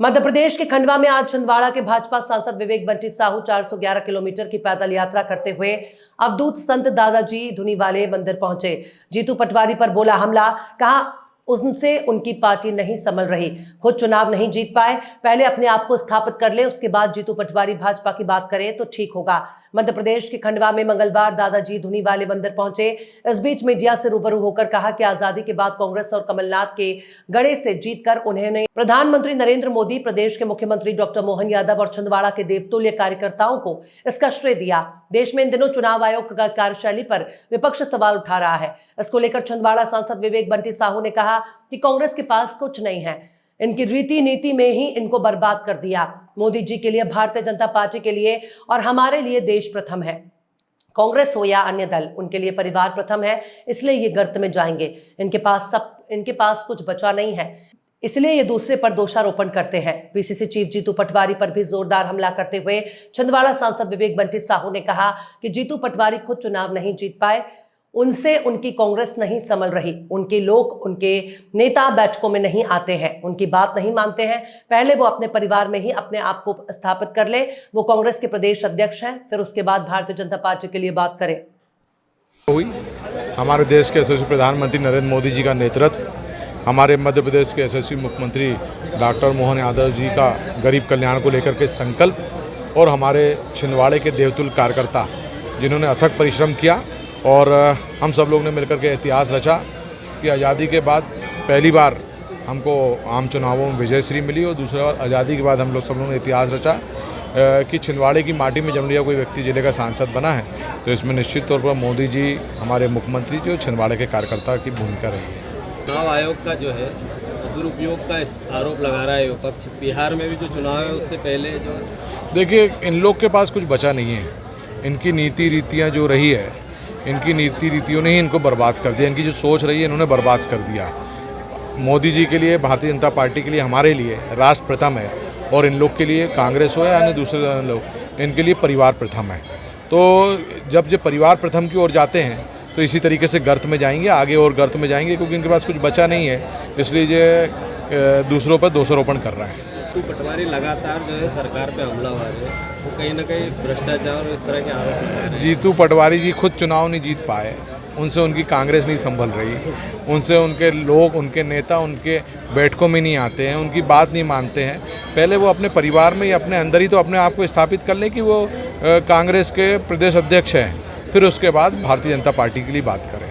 मध्य प्रदेश के खंडवा में आज छिंदवाड़ा के भाजपा सांसद विवेक बंटी साहू 411 किलोमीटर की पैदल यात्रा करते हुए अवधूत संत दादाजी धुनीवाले मंदिर पहुंचे। जीतू पटवारी पर बोला हमला, कहा उनसे उनकी पार्टी नहीं संभल रही, खुद चुनाव नहीं जीत पाए, पहले अपने आप को स्थापित कर ले, उसके बाद जीतू पटवारी भाजपा की बात करें तो ठीक होगा। मध्य प्रदेश के खंडवा में मंगलवार दादाजी धुनीवाले मंदिर पहुंचे। इस बीच मीडिया से रूबरू होकर कहा कि आजादी के बाद कांग्रेस और कमलनाथ के गढ़े से जीतकर उन्होंने प्रधानमंत्री नरेंद्र मोदी, प्रदेश के मुख्यमंत्री डॉक्टर मोहन यादव और छिंदवाड़ा के देवतुल्य कार्यकर्ताओं को इसका श्रेय दिया। देश में इन दिनों चुनाव आयोग का कार्यशैली पर विपक्ष सवाल उठा रहा है। इसको लेकर छिंदवाड़ा सांसद विवेक बंटी साहू ने कहा कि कांग्रेस के पास कुछ नहीं है, इनकी रीति नीति में ही इनको बर्बाद कर दिया। मोदी जी के लिए, भारतीय जनता पार्टी के लिए और हमारे लिए देश प्रथम है। कांग्रेस हो या अन्य दल, उनके लिए परिवार प्रथम है, इसलिए ये गर्त में जाएंगे। इनके पास कुछ बचा नहीं है, इसलिए ये दूसरे पर दोषारोपण करते हैं। पीसीसी चीफ जीतू पटवारी पर भी जोरदार हमला करते हुए छिंदवाड़ा सांसद विवेक बंटी साहू ने कहा कि जीतू पटवारी खुद चुनाव नहीं जीत पाए, उनसे उनकी कांग्रेस नहीं संभल रही, उनके लोग, उनके नेता बैठकों में नहीं आते हैं, उनकी बात नहीं मानते हैं, पहले वो अपने परिवार में ही अपने आप को स्थापित कर ले, वो कांग्रेस के प्रदेश अध्यक्ष हैं, फिर उसके बाद भारतीय जनता पार्टी के लिए बात करें। हुई हमारे देश के यशस्वी प्रधानमंत्री नरेंद्र मोदी जी का नेतृत्व, हमारे मध्य प्रदेश के यशस्वी मुख्यमंत्री डॉक्टर मोहन यादव जी का गरीब कल्याण को लेकर के संकल्प और हमारे छिंदवाड़े के देवतुल्य कार्यकर्ता जिन्होंने अथक परिश्रम किया और हम सब लोग ने मिलकर के इतिहास रचा कि आज़ादी के बाद पहली बार हमको आम चुनावों में विजयश्री मिली और दूसरा बार आज़ादी के बाद हम लोग सब लोगों ने इतिहास रचा कि छिंदवाड़े की माटी में जम लिया कोई व्यक्ति जिले का सांसद बना है। तो इसमें निश्चित तौर पर मोदी जी, हमारे मुख्यमंत्री जो छिंदवाड़े के कार्यकर्ता की भूमिका रही है। चुनाव आयोग का जो है दुरुपयोग का आरोप लगा रहा है विपक्ष। बिहार में भी जो चुनाव है उससे पहले जो देखिए, इन लोग के पास कुछ बचा नहीं है। इनकी नीति रीतियाँ जो रही है, इनकी नीति रीतियों ने ही इनको बर्बाद कर दिया। इनकी जो सोच रही है इन्होंने बर्बाद कर दिया। मोदी जी के लिए, भारतीय जनता पार्टी के लिए, हमारे लिए राष्ट्र प्रथम है और इन लोग के लिए कांग्रेस हो या अन्य दूसरे लोग, इनके लिए परिवार प्रथम है। तो जब परिवार प्रथम की ओर जाते हैं तो इसी तरीके से गर्त में जाएंगे, आगे और गर्त में जाएंगे, क्योंकि इनके पास कुछ बचा नहीं है, इसलिए ये दूसरों पर दोषारोपण कर रहा है। जीतू पटवारी लगातार जो है सरकार पे हमला हो रहे हैं, वो कहीं ना कहीं भ्रष्टाचार और इस तरह के आरोप। जीतू पटवारी जी खुद चुनाव नहीं जीत पाए, उनसे उनकी कांग्रेस नहीं संभल रही, उनसे उनके लोग, उनके नेता उनके बैठकों में नहीं आते हैं, उनकी बात नहीं मानते हैं। पहले वो अपने परिवार में या अपने अंदर ही तो अपने आप को स्थापित कर लें कि वो कांग्रेस के प्रदेश अध्यक्ष हैं, फिर उसके बाद भारतीय जनता पार्टी के लिए बात करें।